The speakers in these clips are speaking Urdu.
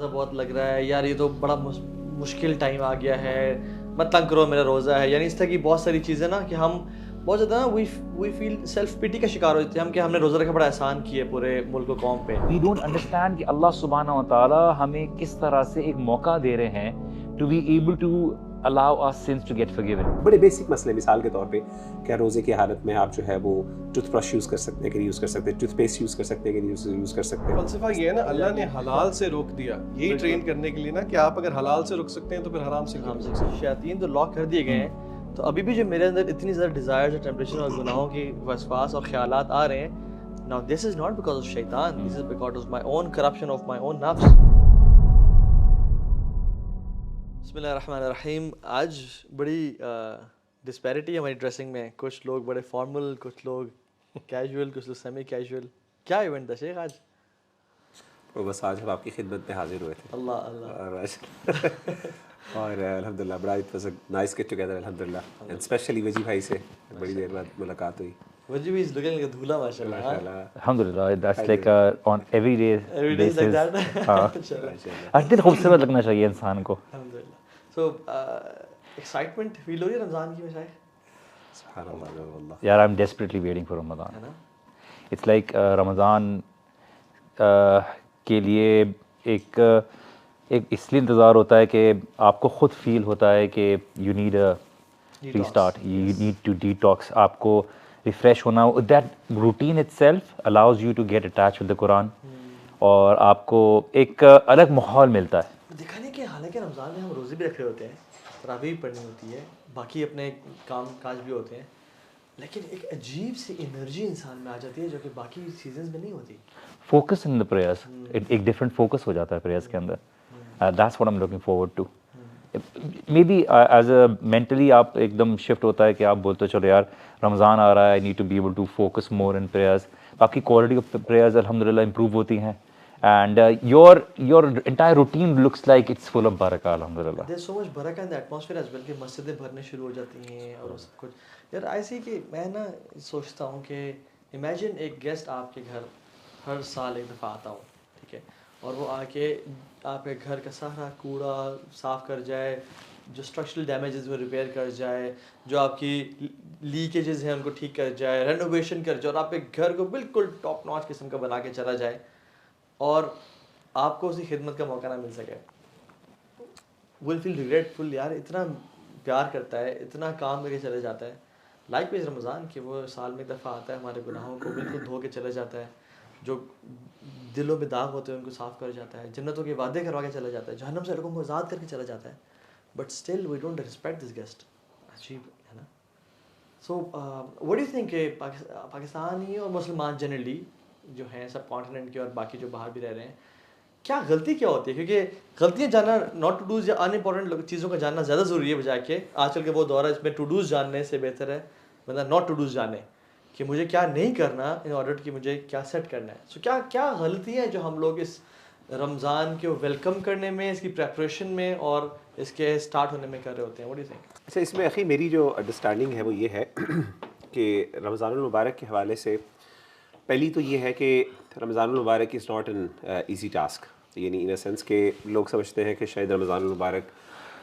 روزہ بہت لگ رہا ہے یار, یہ تو بڑا مشکل ٹائم آ گیا ہے, مت تنگ کرو میرا روزہ ہے, یعنی اس طرح کی بہت ساری چیزیں نا کہ ہم بہت زیادہ نا وی فیل سیلف پیٹی کا شکار ہو جاتے ہیں ہم کہ ہم نے روزہ رکھا بڑا احسان کیا ہے پورے ملک و قوم پہ. وی ڈونٹ انڈرسٹینڈ کہ اللہ سبحانہ و تعالیٰ ہمیں کس طرح سے ایک موقع دے رہے ہیں to be able to allow our sins to get forgiven. بڑے بیسک مسئلے مثال کے طور پہ کیا روزے کی حالت میں آپ جو ہے وہ ٹوتھ برش یوز کر سکتے ہیں کہ نہیں یوز کر سکتے, ٹوتھ پیسٹ یوز کر سکتے ہیں کہ نہیں یوز کر سکتے. فلسفہ یہ ہے نا, اللہ نے حلال سے روک دیا, یہی ٹرین کرنے کے لیے نا کہ آپ اگر حلال سے رک سکتے ہیں تو پھر حرام سے کیوں نہیں رک سکتے. شیاطین تو لاک کر دیے گئے ہیں, تو ابھی بھی جو میرے اندر اتنی زیادہ ڈیزائرز اور ٹیمپٹیشن اور گناہوں کی وسواس اور خیالات آ رہے ہیں, now this is not because of شیطان, this is because of my own corruption of my own nafs. بسم اللہ الرحمن الرحیم. آج بڑی ڈسپیرٹی ہے ہماری ڈریسنگ میں, کچھ لوگ بڑے فارمل, کچھ لوگ کیجول, کچھ لوگ سیمی کیجول. کیا ایونٹ تھا شیخ آج؟ بس آج ہم آپ کی خدمت میں حاضر ہوئے تھے. اللہ اللہ. اور الحمدللہ بڑا it was a nice get together الحمدللہ, اینڈ اسپیشلی وجی بھائی سے بڑی دیر بعد ملاقات ہوئی. وجی بھی از لوکنگ لائک دھولا ماشاءاللہ. الحمدللہ that's like on every day days like that. ہر دن خوبصورت لگنا چاہیے انسان کو. الحمدللہ. سو ایکسائٹمنٹ فیل ہو رہی ہے رمضان کی وجہ. سبحان اللہ واللہ یار I am desperately waiting for Ramzan. It's like Ramzan کے لیے ایک اس لیے انتظار ہوتا ہے کہ آپ کو خود فیل ہوتا ہے کہ you need a restart, you need to detox, آپ کو ریفریش ہونا. That routine itself allows you to get attach with the Quran, اور آپ کو ایک الگ ماحول ملتا ہے. دکھانے کہ حالانکہ رمضان میں ہم روزے بھی رکھ رہے ہوتے ہیں, تراویح بھی پڑھنی ہوتی ہے, باقی اپنے کام کاج بھی ہوتے ہیں, لیکن ایک عجیب سی انرجی انسان میں آ جاتی ہے جو کہ باقی سیزنز میں نہیں ہوتی. فوکس ان دا پریئرس, ایک ڈفرینٹ فوکس ہو جاتا ہے پریئرس کے اندر. That's what I am looking forward to. Maybe as a mentally آپ ایک دم شفٹ ہوتا ہے کہ آپ بولتے ہو چلو یار رمضان آ رہا ہے, I need to be able to focus more on prayers. باقی کوالٹی آف پریئرز الحمدللہ امپروو ہوتی ہیں, and your entire routine looks like it's full of barakah alhamdulillah. There's so much barakah in the atmosphere as well کہ مسجدیں بھرنے شروع ہو جاتی ہیں اور سب کچھ. یار ایسی کہ میں نا سوچتا ہوں کہ امیجن ایک گیسٹ آپ کے گھر ہر سال ایک دفعہ آتا ہوں, ٹھیک ہے, اور وہ آ کے آپ کے گھر کا سارا کوڑا صاف کر جائے, جو اسٹرکچرل ڈیمیجز وہ ریپیئر کر جائے, جو آپ کی لیکیجز ہیں ان کو ٹھیک کر جائے, رینوویشن کر جائے, اور آپ کے گھر کو بالکل ٹاپ ناچ قسم کا بنا کے چلا جائے, اور آپ کو اسی خدمت کا موقع نہ مل سکے. ول فیل ریگریٹفل. یار اتنا پیار کرتا ہے, اتنا کام کر کے چلے جاتا ہے. لائک وائز رمضان کہ وہ سال میں ایک دفعہ آتا ہے, ہمارے گناہوں کو بالکل دھو کے چلے جاتا ہے, جو دلوں میں داغ ہوتے ہیں ان کو صاف کر جاتا ہے, جنتوں کے وعدے کروا کے چلا جاتا ہے, جہنم سے لوگوں کو آزاد کر کے چلا جاتا ہے. But still we don't respect this guest. عجیب ہے نا. So what do you think کہ پاکستانی اور مسلمان جنرلی جو ہیں سب کانٹیننٹ کے اور باقی جو باہر بھی رہ رہے ہیں, کیا غلطی کیا ہوتی ہے؟ کیونکہ غلطیاں جاننا, ناٹ ٹو ڈوز یا ان امپورٹنٹ چیزوں کا جاننا زیادہ ضروری ہے بجائے کہ آج کل کے وہ دور ہے اس میں ٹو ڈوز جاننے سے بہتر ہے مطلب ناٹ ٹو ڈوز جانے کہ مجھے کیا نہیں کرنا ان آرڈر کہ مجھے کیا سیٹ کرنا ہے. سو کیا غلطی ہے جو ہم لوگ اس رمضان کو ویلکم کرنے میں, اس کی پریپریشن میں اور اس کے اسٹارٹ ہونے میں کر رہے ہوتے ہیں؟ What do you think? اچھا, اس میں اخی میری جو انڈرسٹینڈنگ ہے وہ یہ ہے کہ رمضان المبارک کے حوالے سے پہلی تو یہ ہے کہ رمضان المبارک is not an easy task, یعنی ان اے سینس کہ لوگ سمجھتے ہیں کہ شاید رمضان المبارک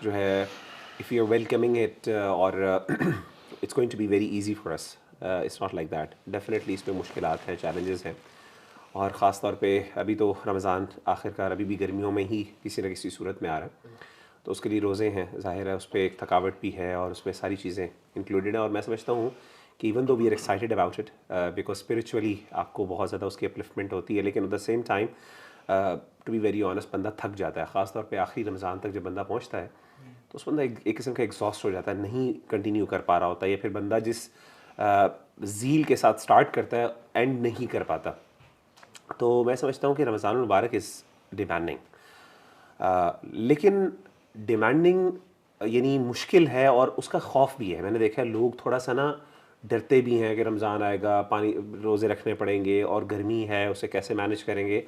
جو ہے if you are welcoming it اور it's going to be very easy for us. It's not like that. Definitely اس میں مشکلات ہیں, چیلنجز ہیں, اور خاص طور پہ ابھی تو رمضان آخر کار ابھی بھی گرمیوں میں ہی کسی نہ کسی صورت میں آ رہا ہے, تو اس کے لیے روزے ہیں, ظاہر ہے اس پہ ایک تھکاوٹ بھی ہے اور اس میں ساری چیزیں انکلوڈیڈ ہیں. اور میں سمجھتا ہوں کہ even though we are excited about it because spiritually آپ کو بہت زیادہ اس کی اپلفمنٹ ہوتی ہے, لیکن at the same time to be very honest بندہ تھک جاتا ہے, خاص طور پہ آخری رمضان تک جب بندہ پہنچتا ہے تو اس بندہ ایک قسم کا ایگزاسٹ ہو جاتا ہے, نہیں کنٹینیو کر پا رہا ہوتا ہے, یا پھر بندہ جس زیل کے ساتھ اسٹارٹ کرتا ہے اینڈ نہیں کر پاتا. تو میں سمجھتا ہوں کہ رمضان المبارک از ڈیمانڈنگ, لیکن ڈیمانڈنگ یعنی مشکل ہے اور اس کا خوف بھی ہے. میں نے دیکھا ہے لوگ تھوڑا سا نا ڈرتے بھی ہیں کہ رمضان آئے گا, پانی روزے رکھنے پڑیں گے, اور گرمی ہے اسے کیسے مینیج کریں گے.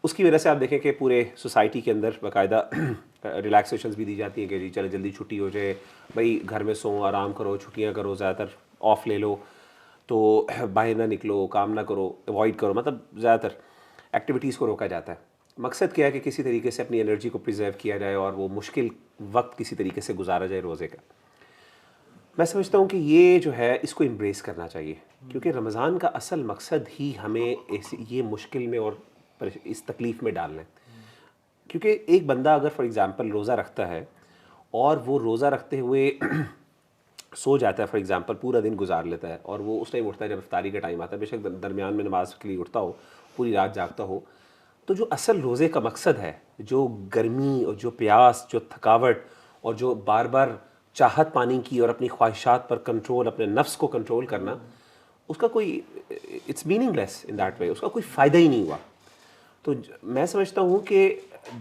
اس کی وجہ سے آپ دیکھیں کہ پورے سوسائٹی کے اندر باقاعدہ ریلیکسیشنز بھی دی جاتی ہیں کہ جی چلے جلدی چھٹی ہو جائے, بھائی گھر میں سو, آرام کرو, چھٹیاں کرو, زیادہ تر آف لے لو, تو باہر نہ نکلو, کام نہ کرو, اوائڈ کرو, مطلب زیادہ تر ایکٹیویٹیز کو روکا جاتا ہے. مقصد کیا ہے کہ کسی طریقے سے اپنی انرجی کو پریزرو کیا جائے اور وہ مشکل وقت کسی طریقے سے گزارا جائے روزے کا. میں سمجھتا ہوں کہ یہ جو ہے اس کو امبریس کرنا چاہیے, کیونکہ رمضان کا اصل مقصد ہی ہمیں یہ مشکل میں اور اس تکلیف میں ڈالنا ہے. کیونکہ ایک بندہ اگر فار ایگزامپل روزہ رکھتا ہے اور وہ روزہ رکھتے ہوئے سو جاتا ہے, فار ایگزامپل پورا دن گزار لیتا ہے, اور وہ اس ٹائم اٹھتا ہے جب افطاری کا ٹائم آتا ہے, بے شک درمیان میں نماز کے لیے اٹھتا ہو, پوری رات جاگتا ہو, تو جو اصل روزے کا مقصد ہے, جو گرمی اور جو پیاس, جو تھکاوٹ اور جو بار بار چاہت پانی کی اور اپنی خواہشات پر کنٹرول, اپنے نفس کو کنٹرول کرنا, اس کا کوئی it's meaningless in that way, اس کا کوئی فائدہ ہی نہیں ہوا. تو میں سمجھتا ہوں کہ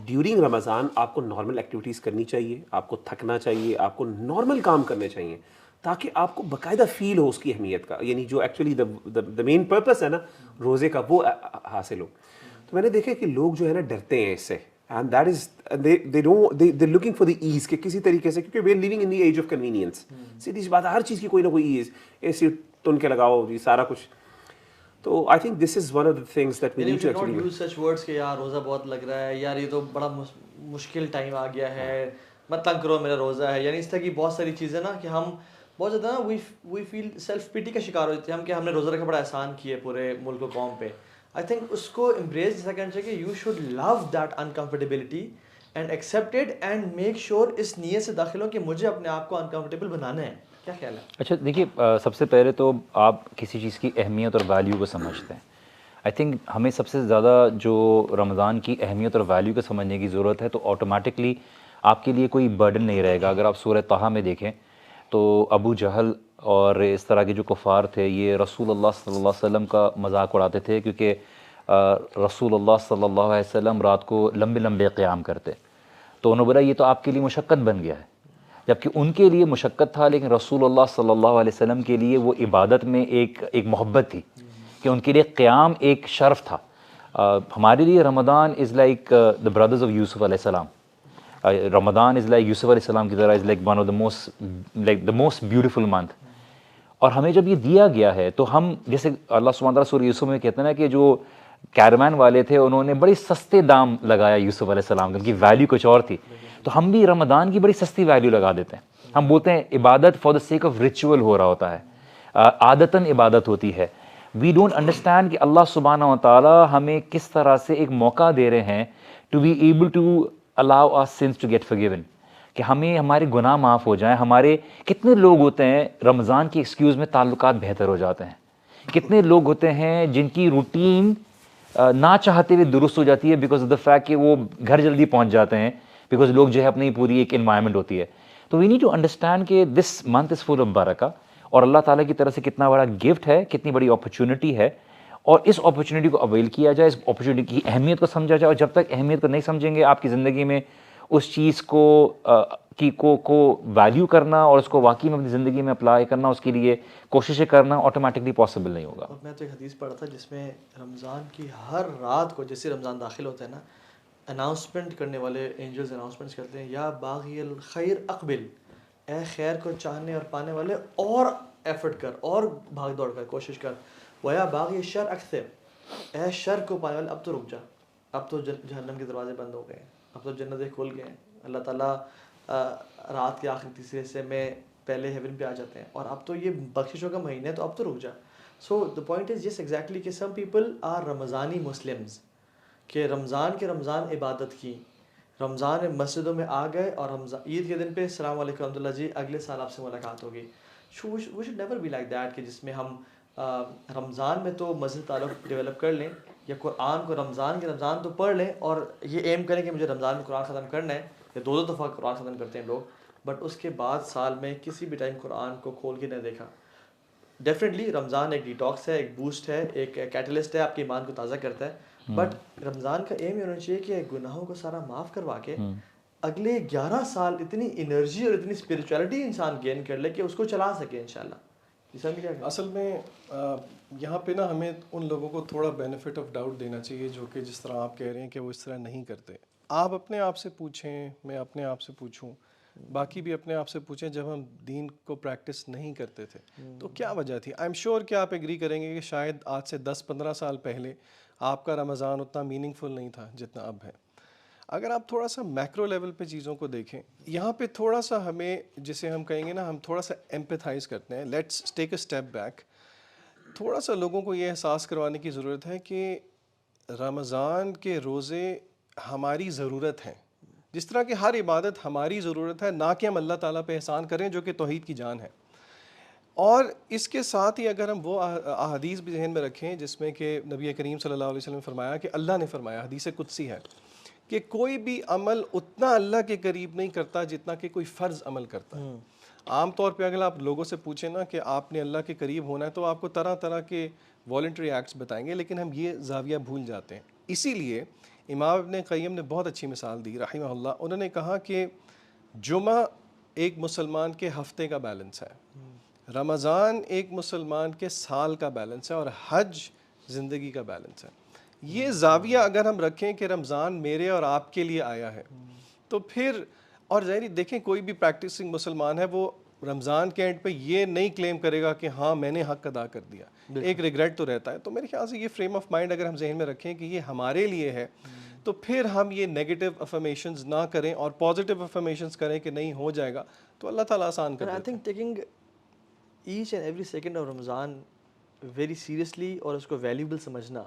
ڈیورنگ رمضان آپ کو نارمل ایکٹیویٹیز کرنی چاہیے, آپ کو تھکنا چاہیے, آپ کو نارمل کام کرنے چاہیے, تاکہ آپ کو باقاعدہ فیل ہو اس کی اہمیت کا, یعنی جو ایکچولی دا مین پرپس ہے نا روزے کا, وہ حاصل ہو. تو میں نے دیکھا کہ لوگ جو ہے نا ڈرتے ہیں اس سے, and that is they looking for the ease, کہ کسی طریقے سے, کیونکہ we are living in the age of convenience. سیدھی سی بات ہے, ہر چیز کی کوئی نہ کوئی ایز, اے سی تن کے لگاؤ, یہ سارا کچھ. تو I think this is one of the things that we need to actually use such words کہ یار روزہ بہت لگ رہا ہے, یار یہ تو بڑا مشکل ٹائم آ گیا ہے, مت تنگ کرو میرا روزہ ہے. یعنی اس طرح کی بہت ساری چیزیں نا کہ ہم بہت زیادہ نا وی فیل سیلف پیٹی کا شکار ہو جاتے ہیں ہم, کہ ہم نے روزہ رکھا بڑا احسان کیا ہے پورے ملک و قوم پہ. آئی تھنک اس کو امبریس جیسا کرنا چاہیے کہ you should love that uncomfortability and accept it, and make sure اس نیت سے داخل ہو کہ مجھے اپنے آپ کو انکمفرٹیبل بنانا ہے. کیا خیال ہے؟ اچھا دیکھیے, سب سے پہلے تو آپ کسی چیز کی اہمیت اور ویلیو کو سمجھتے ہیں. آئی تھنک ہمیں سب سے زیادہ جو رمضان کی اہمیت اور ویلیو کو سمجھنے کی ضرورت ہے, تو آٹومیٹکلی آپ کے لیے کوئی برڈن نہیں رہے گا. اگر آپ سورہ طٰہٰ میں دیکھیں تو ابو جہل اور اس طرح کے جو کفار تھے, یہ رسول اللہ صلی اللہ علیہ وسلم کا مذاق اڑاتے تھے, کیونکہ رسول اللہ صلی اللہ علیہ وسلم رات کو لمبے لمبے قیام کرتے. تو انہوں نے بولا یہ تو آپ کے لیے مشقت بن گیا ہے, جبکہ ان کے لیے مشقت تھا, لیکن رسول اللہ صلی اللہ علیہ وسلم کے لیے وہ عبادت میں ایک محبت تھی, کہ ان کے لیے قیام ایک شرف تھا. ہمارے لیے Ramzan is like the brothers of Yusuf علیہ السلام. رمضان از لائک یوسف علیہ السلام کی طرح, is like one of the most beautiful month. اور ہمیں جب یہ دیا گیا ہے تو ہم, جیسے اللہ سبحانہ تعالیٰ سورہ یوسف میں کہتے ہیں نا کہ جو کیرمین والے تھے انہوں نے بڑی سستے دام لگایا یوسف علیہ السلام, ان کی ویلیو کچھ اور تھی. تو ہم بھی رمضان کی بڑی سستی ویلیو لگا دیتے ہیں. ہم بولتے ہیں عبادت for the sake of ritual ہو رہا ہوتا ہے, عادتاً عبادت ہوتی ہے. وی ڈونٹ انڈرسٹینڈ کہ اللہ سبحانہ و تعالیٰ ہمیں کس طرح سے ایک موقع دے رہے ہیں to be able to allow our sins to get forgiven, کہ ہمیں ہمارے گناہ معاف ہو جائیں. ہمارے کتنے لوگ ہوتے ہیں رمضان کی ایکسکیوز میں تعلقات بہتر ہو جاتے ہیں, کتنے لوگ ہوتے ہیں جن کی روٹین نہ چاہتے ہوئے درست ہو جاتی ہے بیکاز آف دا فیکٹ کہ وہ گھر جلدی پہنچ جاتے ہیں, بیکاز لوگ جو ہے اپنی پوری ایک انوائرمنٹ ہوتی ہے. تو وی نیڈ ٹو انڈرسٹینڈ کہ this month is full of برکہ, اور اللہ تعالیٰ کی طرف سے کتنا بڑا گفٹ ہے, کتنی بڑی اپرچونٹی ہے, اور اس اپرچونٹی کو اویل کیا جائے, اس اپرچونٹی کی اہمیت کو سمجھا جائے. اور جب تک اہمیت کو نہیں سمجھیں گے آپ کی زندگی میں اس چیز کو ویلیو کرنا اور اس کو واقعی میں اپنی زندگی میں اپلائی کرنا, اس کے لیے کوششیں کرنا آٹومیٹکلی پاسبل نہیں ہوگا. اور میں تو ایک حدیث پڑھا تھا جس میں رمضان کی ہر رات کو جیسے رمضان داخل ہوتا ہے نا, اناؤنسمنٹ کرنے والے اینجلز اناؤنسمنٹس کرتے ہیں, یا باغی الخیر اقبل, اے خیر کو چاہنے اور پانے والے اور ایفرٹ کر, اور بھاگ دوڑ کر, کوشش کر. ویا باغی شر اکثر, اے شر کو پانے والے اب تو رک جا, اب تو جہنم کے دروازے بند ہو گئے ہیں, اب تو جنتیں کھل گئے ہیں. اللہ تعالیٰ رات کے آخری تیسرے حصے میں پہلے ہیون پہ آ جاتے ہیں, اور اب تو یہ بخششوں کا مہینہ ہے, تو اب تو رک جا. سو the point is yes exactly کہ سم پیپل آر رمضانی مسلمز, کہ رمضان عبادت کی, رمضان میں مسجدوں میں آ گئے, اور عید کے دن پہ السلام علیکم رحمۃ اللہ جی, اگلے سال آپ سے ملاقات ہوگی. We should never be like that, کہ جس میں ہم رمضان میں تو مسجد تعلق ڈیولپ کر لیں, یا قرآن کو رمضان تو پڑھ لیں, اور یہ ایم کریں کہ مجھے رمضان میں قرآن ختم کرنا ہے, یا 2 دفعہ قرآن ختم کرتے ہیں لوگ, بٹ اس کے بعد سال میں کسی بھی ٹائم قرآن کو کھول کے نہ دیکھا. ڈیفینیٹلی رمضان ایک ڈیٹاکس ہے, ایک بوسٹ ہے, ایک کیٹلسٹ ہے, آپ کے ایمان کو تازہ کرتا ہے, بٹ رمضان کا ایم یہ ہونا چاہیے کہ گناہوں کو سارا معاف کروا کے اگلے 11 سال اتنی انرجی اور اتنی اسپریچولیٹی انسان گین کر لے کہ اس کو چلا سکے انشاءاللہ. اصل میں یہاں پہ نا ہمیں ان لوگوں کو تھوڑا بینیفٹ آف ڈاؤٹ دینا چاہیے جو کہ جس طرح آپ کہہ رہے ہیں کہ وہ اس طرح نہیں کرتے. آپ اپنے آپ سے پوچھیں, میں اپنے آپ سے پوچھوں, باقی بھی اپنے آپ سے پوچھیں, جب ہم دین کو پریکٹس نہیں کرتے تھے تو کیا وجہ تھی. آئی ایم شیور کہ آپ ایگری کریں گے کہ شاید آج سے 10-15 سال پہلے آپ کا رمضان اتنا میننگ فل نہیں تھا جتنا اب ہے. اگر آپ تھوڑا سا میکرو لیول پہ چیزوں کو دیکھیں, یہاں پہ تھوڑا سا ہمیں جسے ہم کہیں گے نا, ہم تھوڑا سا ایمپیتھائز کرتے ہیں, let's take a step back. تھوڑا سا لوگوں کو یہ احساس کروانے کی ضرورت ہے کہ رمضان کے روزے ہماری ضرورت ہیں, جس طرح کہ ہر عبادت ہماری ضرورت ہے, نہ کہ ہم اللہ تعالیٰ پہ احسان کریں جو کہ توحید کی جان ہے. اور اس کے ساتھ ہی اگر ہم وہ احادیث بھی ذہن میں رکھیں جس میں کہ نبی کریم صلی اللہ علیہ وسلم نے فرمایا کہ اللہ نے فرمایا, حدیث قدسی ہے, کہ کوئی بھی عمل اتنا اللہ کے قریب نہیں کرتا جتنا کہ کوئی فرض عمل کرتا ہے. عام طور پہ اگر آپ لوگوں سے پوچھیں نا کہ آپ نے اللہ کے قریب ہونا ہے تو آپ کو طرح طرح کے والنٹری ایکٹس بتائیں گے, لیکن ہم یہ زاویہ بھول جاتے ہیں. اسی لیے امام ابن قیم نے بہت اچھی مثال دی رحمہ اللہ. انہوں نے کہا کہ جمعہ ایک مسلمان کے ہفتے کا بیلنس ہے, رمضان ایک مسلمان کے سال کا بیلنس ہے, اور حج زندگی کا بیلنس ہے. یہ زاویہ اگر ہم رکھیں کہ رمضان میرے اور آپ کے لیے آیا ہے تو پھر, اور ظاہر دیکھیں کوئی بھی پریکٹسنگ مسلمان ہے وہ رمضان کے اینڈ پہ یہ نہیں کلیم کرے گا کہ ہاں میں نے حق ادا کر دیا, ایک ریگریٹ تو رہتا ہے. تو میرے خیال سے یہ فریم آف مائنڈ اگر ہم ذہن میں رکھیں کہ یہ ہمارے لیے ہے تو پھر ہم یہ نیگیٹو افرمیشنز نہ کریں اور پازیٹیو افرمیشنز کریں کہ نہیں ہو جائے گا, تو اللہ تعالیٰ آسان کر آئی دیتے ہیں. Think taking each and every second of Ramadan very seriously اور اس کو ویلیوبل سمجھنا.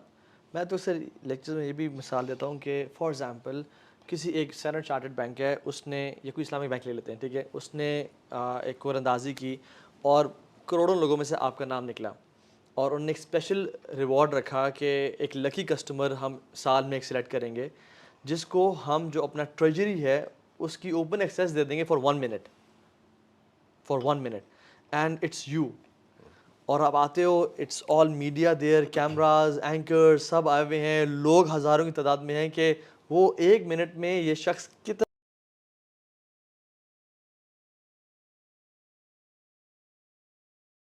میں تو اکثر لیکچر میں یہ بھی مثال دیتا ہوں کہ فار ایگزامپل کسی ایک اسٹینڈرڈ چارٹرڈ بینک ہے, اس نے, یا کوئی اسلامک بینک لے لیتے ہیں, ٹھیک ہے, اس نے ایک کور اندازی کی اور کروڑوں لوگوں میں سے آپ کا نام نکلا, اور انہوں نے ایک اسپیشل ریوارڈ رکھا کہ ایک لکی کسٹمر ہم سال میں ایک سلیکٹ کریں گے جس کو ہم جو اپنا ٹریجری ہے اس کی اوپن ایکسیس دے دیں گے for 1 minute, and it's you. اور آپ آتے ہو, it's all media there, cameras, anchors سب آئے ہوئے ہیں, لوگ ہزاروں کی تعداد میں ہیں کہ وہ 1 منٹ میں یہ شخص کتنا